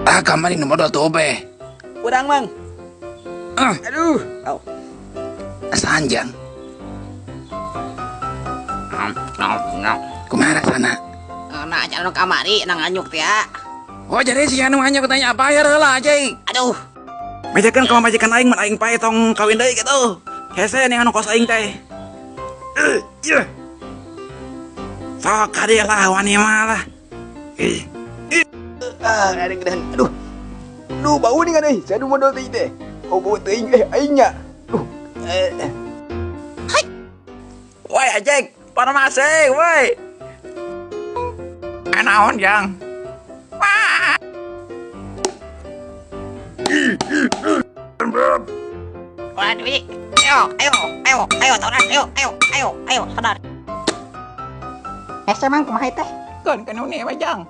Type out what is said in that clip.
Ah, kamar ini nomor 2 be. Udang mang. Aduh. Au. Sanjang. Ngau. Kumara sana. Nah, jangan kamari nang anyuk teh. Oh, jadi si anu hanya tanya apa ya lah aja. Aduh. Majikan kalau majikan aing mun aing pae tong kawin deui gitu. Hese nih anu kos aing teh. Iya. Sok kade lah wani mah lah. Ada gedehan. Aduh. Duh, bau nih kan euy. Saya modal teh teh. Oh, bau teuing aingnya. Hai. Woi, Ajek, paramase, woi. Anaon, Jang? Waduh, ayo, saudara, ayo, saudara. Hese mang kumaha teh? Kan nih, Jang.